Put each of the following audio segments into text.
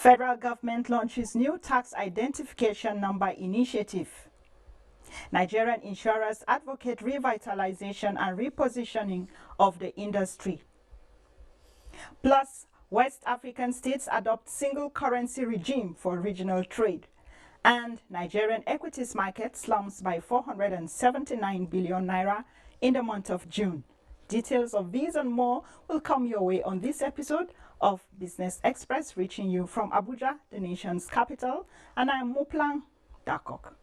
Federal government launches new tax identification number initiative. Nigerian insurers advocate revitalization and repositioning of the industry. Plus, West African states adopt single currency regime for regional trade. And Nigerian equities market slumps by 479 billion naira in the month of June. Details of these and more will come your way on this episode of Business Express, reaching you from Abuja, the nation's capital, and I am Muplang Dakok.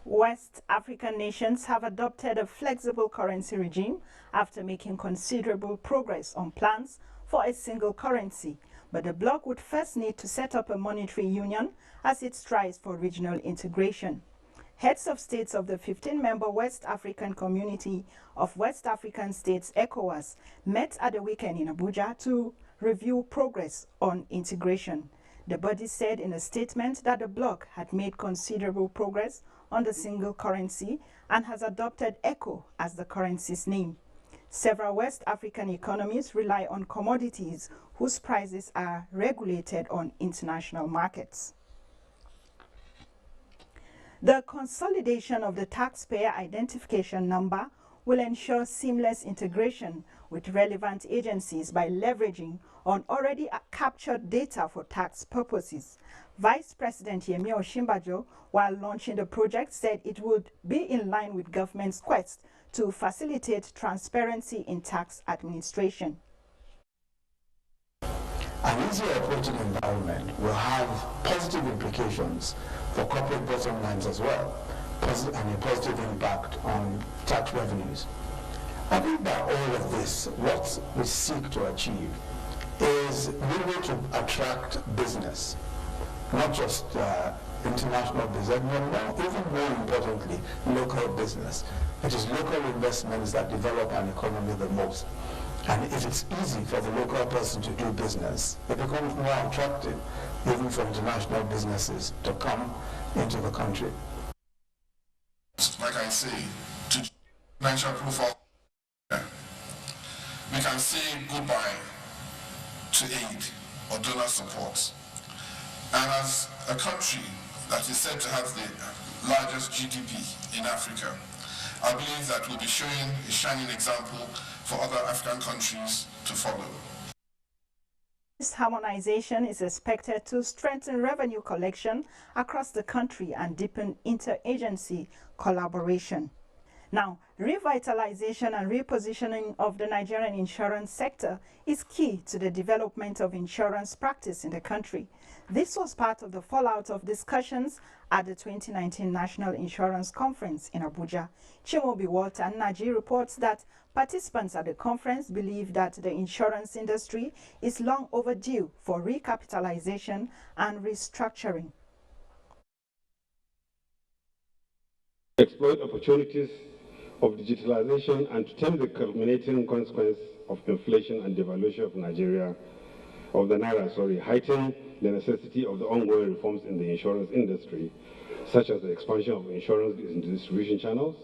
West African nations have adopted a flexible currency regime after making considerable progress on plans for a single currency, but the bloc would first need to set up a monetary union as it strives for regional integration. Heads of states of the 15-member West African Community of West African States, ECOWAS, met at the weekend in Abuja to review progress on integration. The body said in a statement that the bloc had made considerable progress on the single currency and has adopted ECO as the currency's name. Several West African economies rely on commodities whose prices are regulated on international markets. The consolidation of the taxpayer identification number will ensure seamless integration with relevant agencies by leveraging on already captured data for tax purposes. Vice President Yemi Osinbajo, while launching the project, said it would be in line with government's quest to facilitate transparency in tax administration. An easier operating environment will have positive implications for corporate bottom lines as well, and a positive impact on tax revenues. I think by all of this, what we seek to achieve is really to attract business, not just international business, but even more importantly, local business. It is local investments that develop an economy the most. And if it's easy for the local person to do business, it becomes more attractive even for international businesses to come into the country. Like I say, to financial profile, we can say goodbye to aid or donor support. And as a country that is said to have the largest GDP in Africa, I believe that we'll be showing a shining example for other African countries to follow. This harmonization is expected to strengthen revenue collection across the country and deepen interagency collaboration. Now, revitalization and repositioning of the Nigerian insurance sector is key to the development of insurance practice in the country. This was part of the fallout of discussions at the 2019 National Insurance Conference in Abuja. Chimobi Walter and Naji reports that participants at the conference believe that the insurance industry is long overdue for recapitalization and restructuring. Exploit opportunities of digitalization and to tame the culminating consequence of inflation and devaluation of the naira, heighten the necessity of the ongoing reforms in the insurance industry, such as the expansion of insurance distribution channels,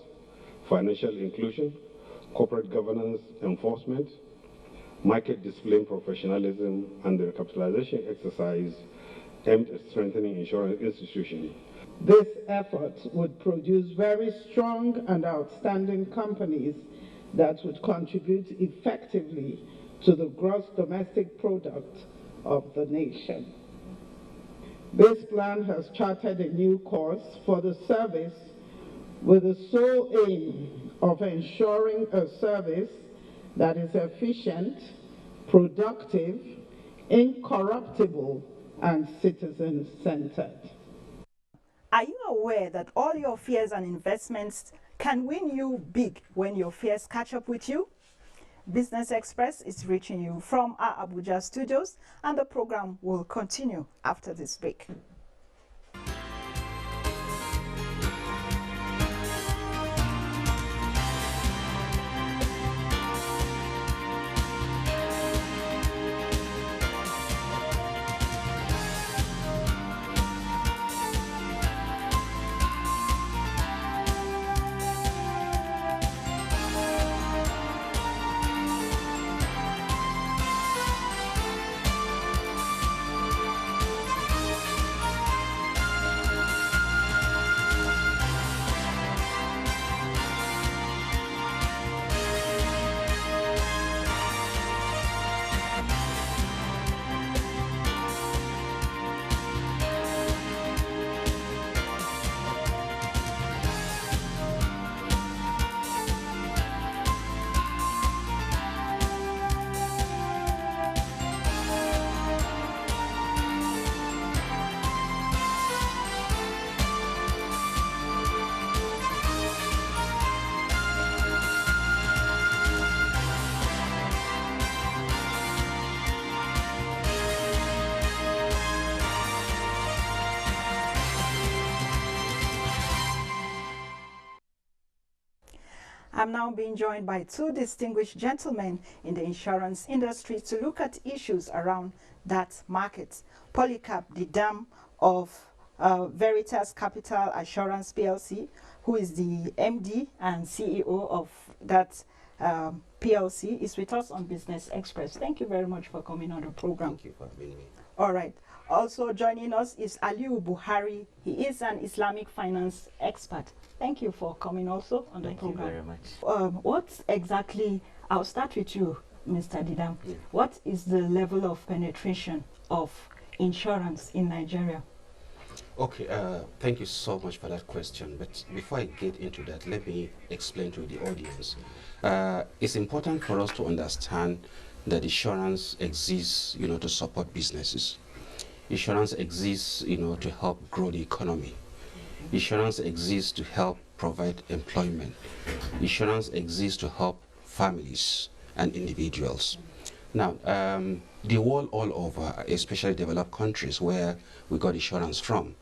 financial inclusion, corporate governance enforcement, market discipline professionalism, and the recapitalization exercise aimed at strengthening insurance institutions. This effort would produce very strong and outstanding companies that would contribute effectively to the gross domestic product of the nation. This plan has charted a new course for the service with the sole aim of ensuring a service that is efficient, productive, incorruptible, and citizen-centered. Are you aware that all your fears and investments can win you big when your fears catch up with you? Business Express is reaching you from our Abuja studios, and the program will continue after this break. I'm now being joined by two distinguished gentlemen in the insurance industry to look at issues around that market. Polycarp Didam of Veritas Capital Assurance PLC, who is the MD and CEO of that PLC, is with us on Business Express. Thank you very much for coming on the program. Thank you for having me. All right. Also joining us is Aliu Buhari. He is an Islamic finance expert. Thank you for coming also on the program. Thank you very much. What exactly, I'll start with you, Mr. Didam. Yeah. What is the level of penetration of insurance in Nigeria? Okay, thank you so much for that question. But before I get into that, let me explain to the audience. It's important for us to understand that insurance exists, to support businesses. Insurance exists, to help grow the economy. Insurance exists to help provide employment. Insurance exists to help families and individuals. Now, the world all over, especially developed countries where we got insurance from,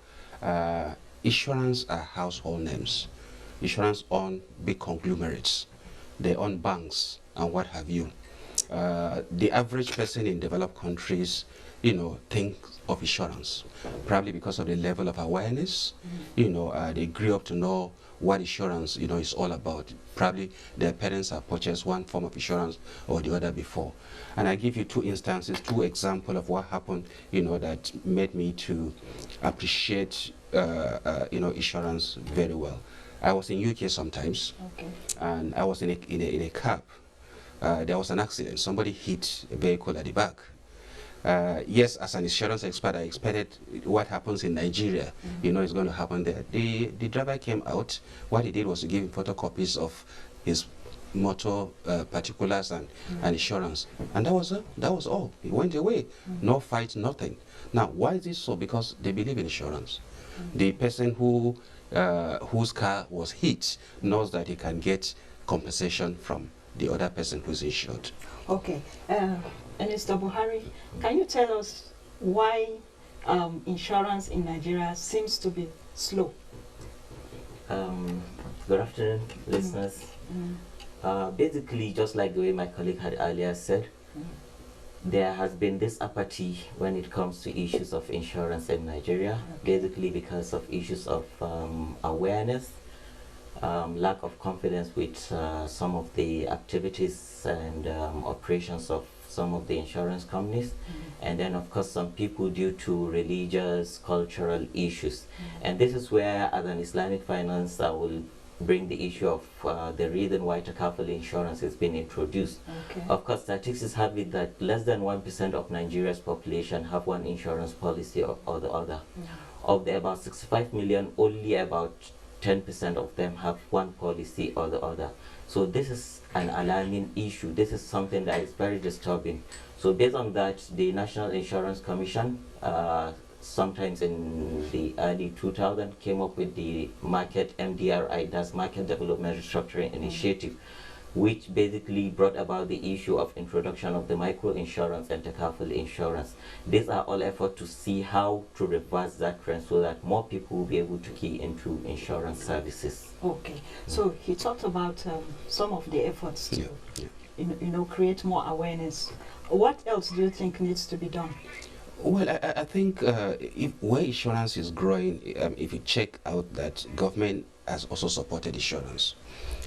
insurance are household names. Insurance own big conglomerates. They own banks and what have you. The average person in developed countries, think of insurance, probably because of the level of awareness. They grew up to know what insurance, is all about. Probably their parents have purchased one form of insurance or the other before. And I give you two instances, two examples of what happened, that made me to appreciate, insurance very well. I was in UK sometimes, okay, and I was in a cab. There was an accident. Somebody hit a vehicle at the back. Yes, as an insurance expert, I expected what happens in Nigeria, it's going to happen there. The driver came out. What he did was to give him photocopies of his motor particulars and insurance. And that was all. He went away. No fight, nothing. Now, why is this so? Because they believe in insurance. The person whose car was hit knows that he can get compensation from the other person who's insured. Okay. And Mr. Buhari, can you tell us why insurance in Nigeria seems to be slow? Good afternoon, listeners. Basically, just like the way my colleague had earlier said, there has been this apathy when it comes to issues of insurance in Nigeria, basically because of issues of awareness, lack of confidence with some of the activities and operations of some of the insurance companies, and then of course some people due to religious, cultural issues. And this is where, as an Islamic finance, I will bring the issue of the reason why takaful insurance has been introduced. Okay. Of course, statistics have it that less than 1% of Nigeria's population have one insurance policy or the other. Of the about 65 million, only about 10% of them have one policy or the other. So this is an alarming issue. This is something that is very disturbing. So based on that, the National Insurance Commission, sometimes in the early 2000, came up with the market MDRI, that's Market Development Restructuring Initiative, which basically brought about the issue of introduction of the micro-insurance and takaful insurance. These are all efforts to see how to reverse that trend so that more people will be able to key into insurance services. Okay, so he talked about some of the efforts to you know, create more awareness. What else do you think needs to be done? Well, I think where insurance is growing, if you check out that government has also supported insurance.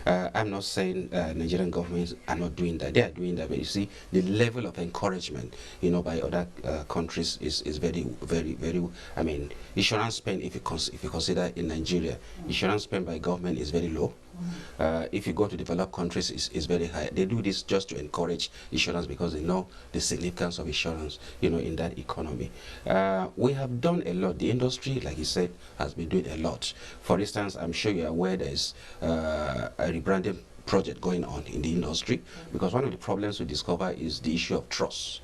I'm not saying Nigerian governments are not doing that. They are doing that, but you see, the level of encouragement, you know, by other countries is very, very, very. I mean, insurance spend, if you consider in Nigeria, insurance spend by government is very low. If you go to developed countries, it's very high. They do this just to encourage insurance because they know the significance of insurance, you know, in that economy. We have done a lot. The industry, like you said, has been doing a lot. For instance, I'm sure you're aware there's a rebranding project going on in the industry, because one of the problems we discover is the issue of trust.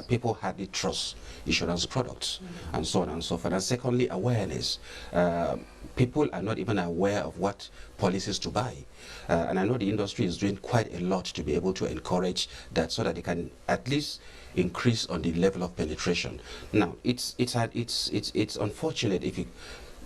People hardly trust insurance products and so on and so forth. And secondly, awareness. People are not even aware of what policies to buy. And I know the industry is doing quite a lot to be able to encourage that so that they can at least increase on the level of penetration. Now, it's unfortunate if you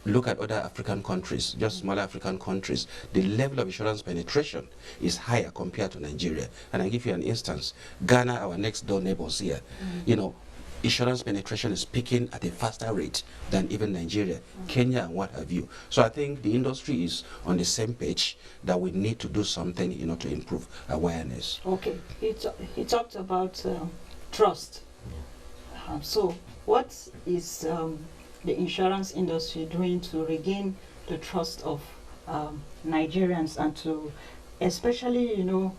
look at other African countries, just smaller African countries, the level of insurance penetration is higher compared to Nigeria. And I give you an instance. Ghana, our next door neighbors here, you know, insurance penetration is peaking at a faster rate than even Nigeria, Kenya, and what have you. So I think the industry is on the same page that we need to do something, you know, to improve awareness. Okay, he talked about trust. So what is the insurance industry doing to regain the trust of Nigerians, and to, especially, you know,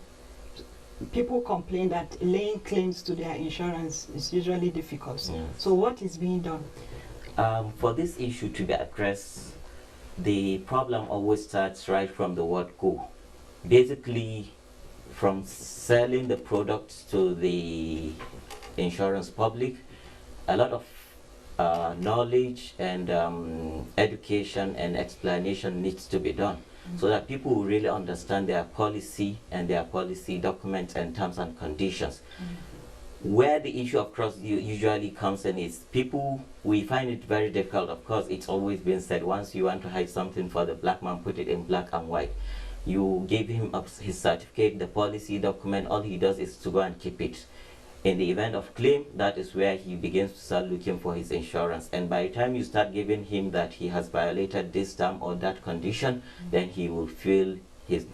people complain that laying claims to their insurance is usually difficult. Yes. So what is being done? For this issue to be addressed, the problem always starts right from the word go. Basically, from selling the product to the insurance public, a lot of knowledge and education and explanation needs to be done, so that people will really understand their policy and their policy documents and terms and conditions. Where the issue of trust usually comes in is people, we find it very difficult. Of course, it's always been said, once you want to hide something for the black man, put it in black and white. You give him his certificate, the policy document, all he does is to go and keep it. In the event of claim, that is where he begins to start looking for his insurance. And by the time you start giving him that he has violated this term or that condition, then he will feel he's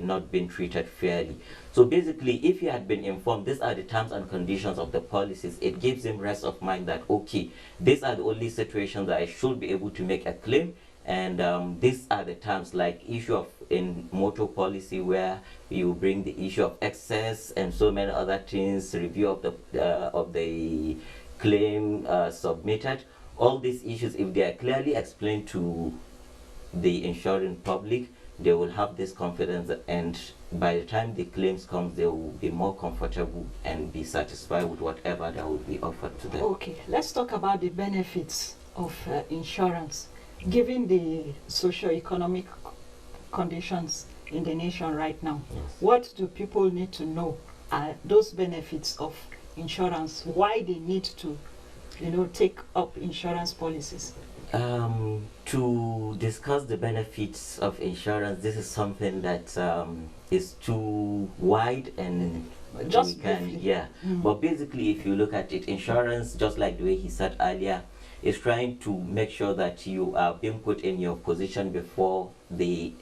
not been treated fairly. So basically, if he had been informed, these are the terms and conditions of the policies, it gives him rest of mind that, okay, these are the only situations that I should be able to make a claim. And these are the terms, like issue of in motor policy, where you bring the issue of excess and so many other things, review of the claim submitted. All these issues, if they are clearly explained to the insuring public, they will have this confidence, and by the time the claims come, they will be more comfortable and be satisfied with whatever that will be offered to them. Okay, let's talk about the benefits of insurance. Given the socio-economic conditions in the nation right now, Yes. what do people need to know are those benefits of insurance? Why they need to, you know, take up insurance policies? To discuss the benefits of insurance, this is something that is too wide and Just we can, briefly. yeah. But basically, if you look at it, insurance, just like the way he said earlier, is trying to make sure that you are being put in your position before the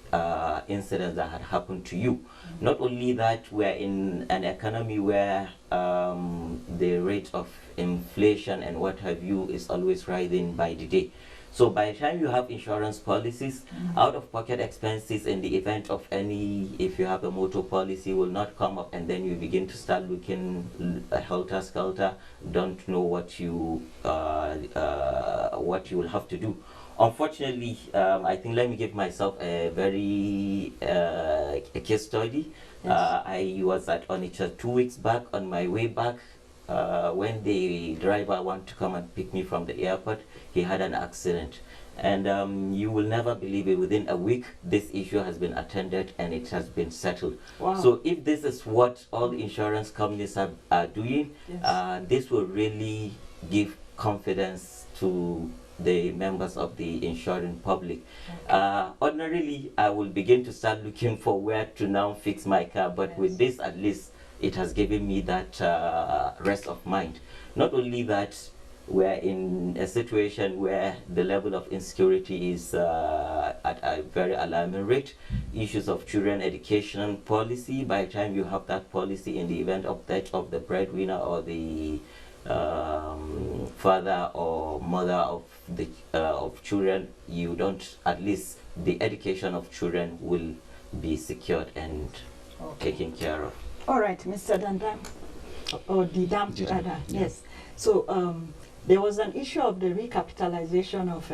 incidents that had happened to you. Not only that, we're in an economy where the rate of inflation and what have you is always rising by the day. So by the time you have insurance policies, out-of-pocket expenses in the event of any, if you have a motor policy, will not come up, and then you begin to start looking helter-skelter, don't know what you will have to do. Unfortunately, I think, let me give myself a very a case study. Yes. I was at Onitsha 2 weeks back. On my way back, when the driver wanted to come and pick me from the airport, he had an accident. And you will never believe it, within a week, this issue has been attended and it has been settled. Wow. So if this is what all the insurance companies are doing, Yes. this will really give confidence to the members of the insuring public. Ordinarily, I will begin to start looking for where to now fix my car, but Yes. with this, at least, it has given me that rest of mind. Not only that, we're in a situation where the level of insecurity is at a very alarming rate. Issues of children education policy, by the time you have that policy, in the event of death of the breadwinner or the father or mother of children, you don't, at least the education of children will be secured and taken care of. All right, Mr. Dandam, or Didam, Didam, rather. yeah. Yes. So there was an issue of the recapitalization of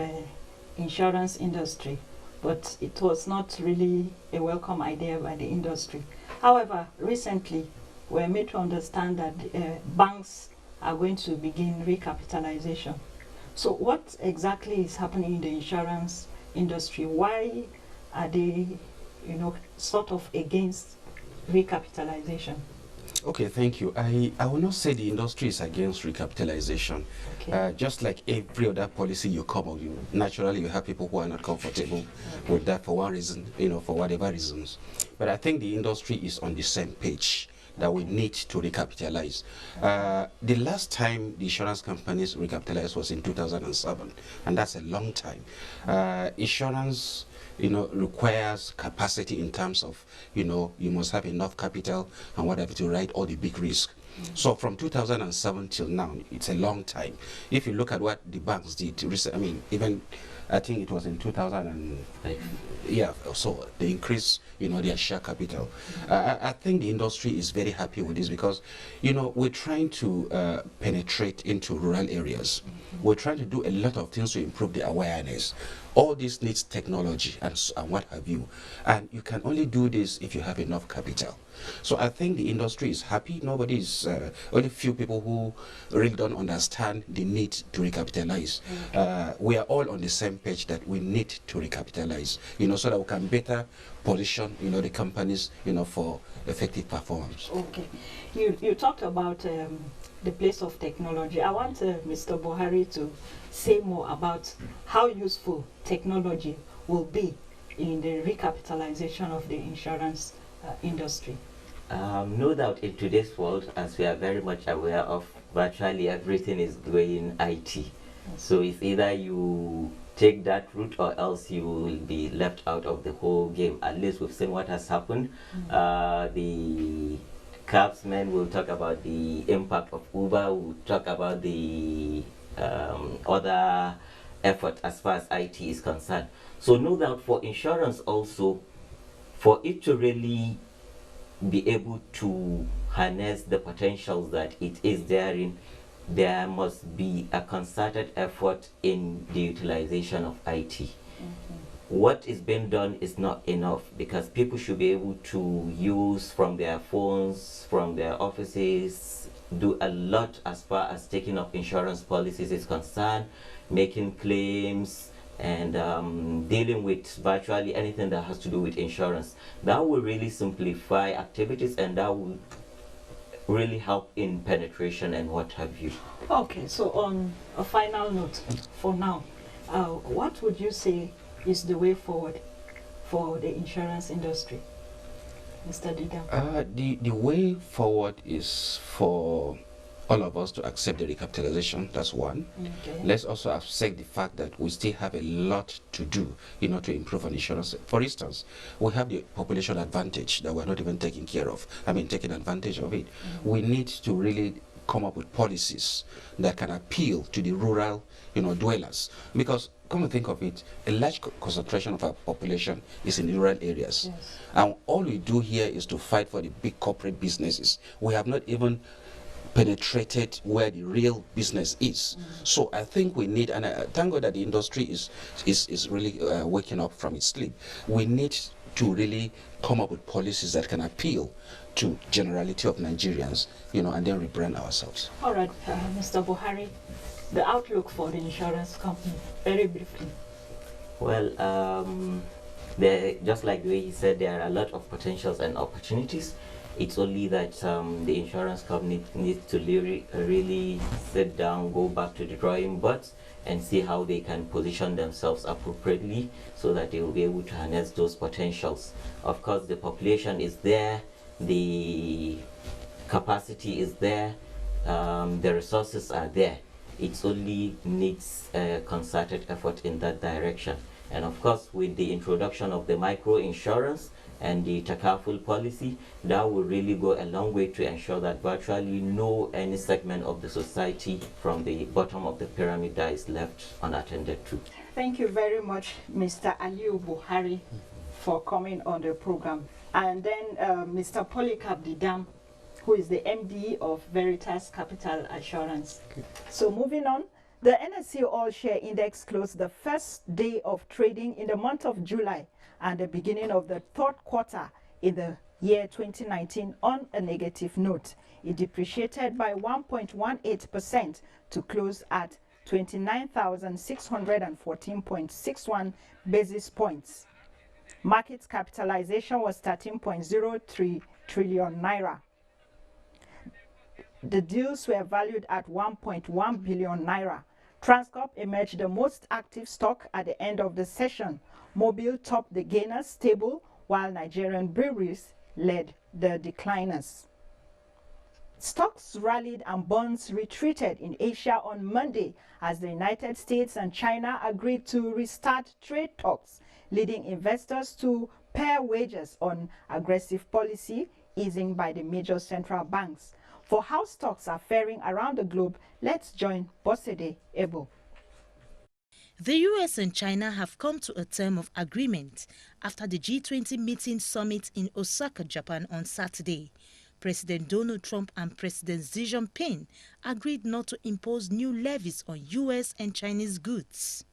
insurance industry, but it was not really a welcome idea by the industry. However, recently we're made to understand that banks are going to begin recapitalization. So what exactly is happening in the insurance industry? Why are they, sort of against recapitalization? Okay, thank you. I will not say the industry is against recapitalization. Okay. Just like every other policy you come up, naturally you have people who are not comfortable with that for one reason, for whatever reasons. But I think the industry is on the same page that we need to recapitalize. The last time the insurance companies recapitalized was in 2007, and that's a long time. Insurance requires capacity in terms of, you must have enough capital and whatever to write all the big risk. So from 2007 till now, it's a long time. If you look at what the banks did, even I think it was in 2005. Yeah, so they increased, their share capital. I think the industry is very happy with this because, we're trying to penetrate into rural areas. We're trying to do a lot of things to improve the awareness. All this needs technology and what have you. And you can only do this if you have enough capital. So I think the industry is happy. Nobody is, only few people who really don't understand the need to recapitalize. We are all on the same page that we need to recapitalize, so that we can better position, the companies, for effective performance. Okay. You talked about the place of technology. I want Mr. Buhari to say more about how useful technology will be in the recapitalization of the insurance industry. No doubt, in today's world, as we are very much aware of, virtually everything is going IT. So it's either you take that route or else you will be left out of the whole game. At least we've seen what has happened. The cabsmen will talk about the impact of Uber, will talk about the other effort as far as IT is concerned. So no doubt, for insurance also, for it to really be able to harness the potentials that it is therein, there must be a concerted effort in the utilization of IT. What is being done is not enough, because people should be able to use from their phones, from their offices, do a lot as far as taking up insurance policies is concerned, making claims, and dealing with virtually anything that has to do with insurance. That will really simplify activities, and that will really help in penetration and what have you. Okay, so on a final note, for now, what would you say is the way forward for the insurance industry, Mr. Didam? The way forward is for all of us to accept the recapitalization. That's one. Okay. Let's also accept the fact that we still have a lot to do, to improve on insurance. For instance, we have the population advantage that we're not even taking care of. Taking advantage of it. We need to really come up with policies that can appeal to the rural, dwellers. Because come to think of it, a large concentration of our population is in the rural areas. Yes. And all we do here is to fight for the big corporate businesses. We have not even penetrated where the real business is. So I think we need, and I thank God that the industry is really waking up from its sleep. We need to really come up with policies that can appeal to generality of Nigerians, and then rebrand ourselves. All right, Mr. Buhari, the outlook for the insurance company, very briefly. Well, just like the way he said, there are a lot of potentials and opportunities. It's only that the insurance company needs to really sit down, go back to the drawing board, and see how they can position themselves appropriately so that they will be able to harness those potentials. Of course, the population is there, the capacity is there, the resources are there. It only needs a concerted effort in that direction. And of course, with the introduction of the micro insurance and the takaful policy, that will really go a long way to ensure that virtually any segment of the society from the bottom of the pyramid that is left unattended to. Thank you very much, Mr. Aliu Buhari, for coming on the program. And then Mr. Polycarp Didam, who is the MD of Veritas Capital Assurance. Okay. So moving on, the NSE All Share Index closed the first day of trading in the month of July and the beginning of the third quarter in the year 2019 on a negative note. It depreciated by 1.18% to close at 29,614.61 basis points. Market capitalization was 13.03 trillion naira. The deals were valued at 1.1 billion naira. Transcorp emerged the most active stock at the end of the session. Mobil topped the gainers, stable, while Nigerian breweries led the decliners. Stocks rallied and bonds retreated in Asia on Monday as the United States and China agreed to restart trade talks, leading investors to pare wages on aggressive policy easing by the major central banks. For how stocks are faring around the globe, let's join Bosede Ebo. The US and China have come to a term of agreement after the G20 meeting summit in Osaka, Japan on Saturday. President Donald Trump and President Xi Jinping agreed not to impose new levies on US and Chinese goods.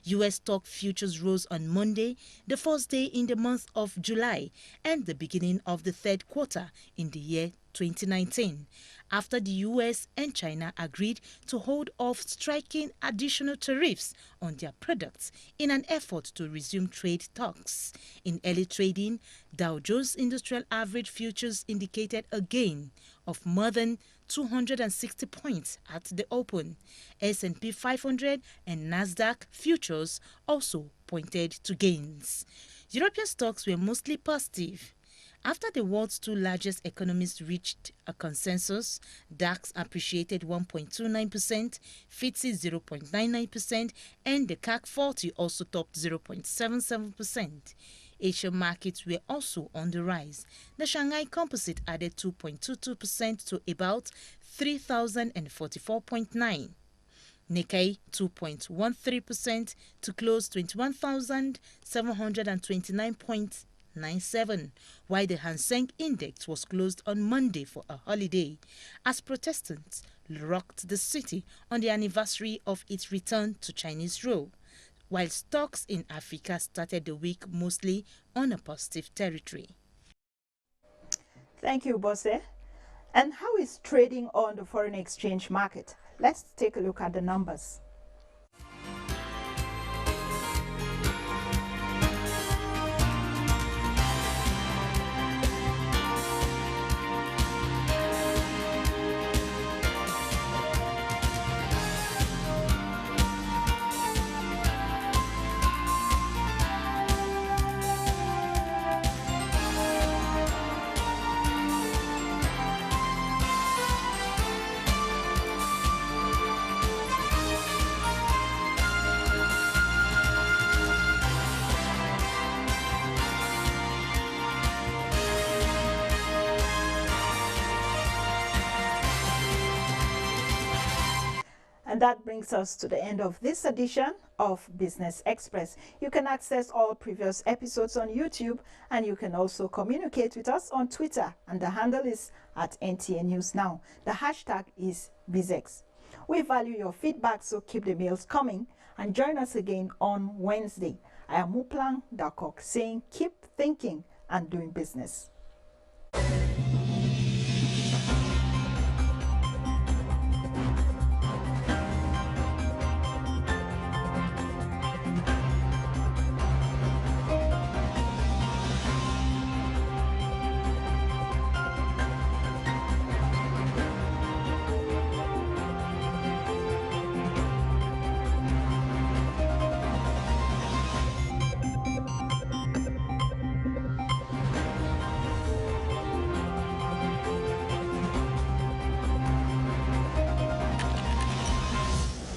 US stock futures rose on Monday, the first day in the month of July and the beginning of the third quarter in the year 2019, after the US and China agreed to hold off striking additional tariffs on their products in an effort to resume trade talks. In early trading, Dow Jones Industrial Average futures indicated a gain of more than 260 points at the open. S&P 500 and Nasdaq futures also pointed to gains. European stocks were mostly positive. After the world's two largest economies reached a consensus, DAX appreciated 1.29%, FTSE 0.99%, and the CAC 40 also topped 0.77%. Asian markets were also on the rise. The Shanghai Composite added 2.22% to about 3,044.9. Nikkei 2.13% to close 21,729.97, while the Hang Seng Index was closed on Monday for a holiday, as protestants rocked the city on the anniversary of its return to Chinese rule, while stocks in Africa started the week mostly on a positive territory. Thank you, Bose. And how is trading on the foreign exchange market? Let's take a look at the numbers. And that brings us to the end of this edition of Business Express. You can access all previous episodes on YouTube, and you can also communicate with us on Twitter, and the handle is @NTA News Now. The hashtag is BizX. We value your feedback, so keep the mails coming, and join us again on Wednesday. I am Muplang Dakok saying keep thinking and doing business.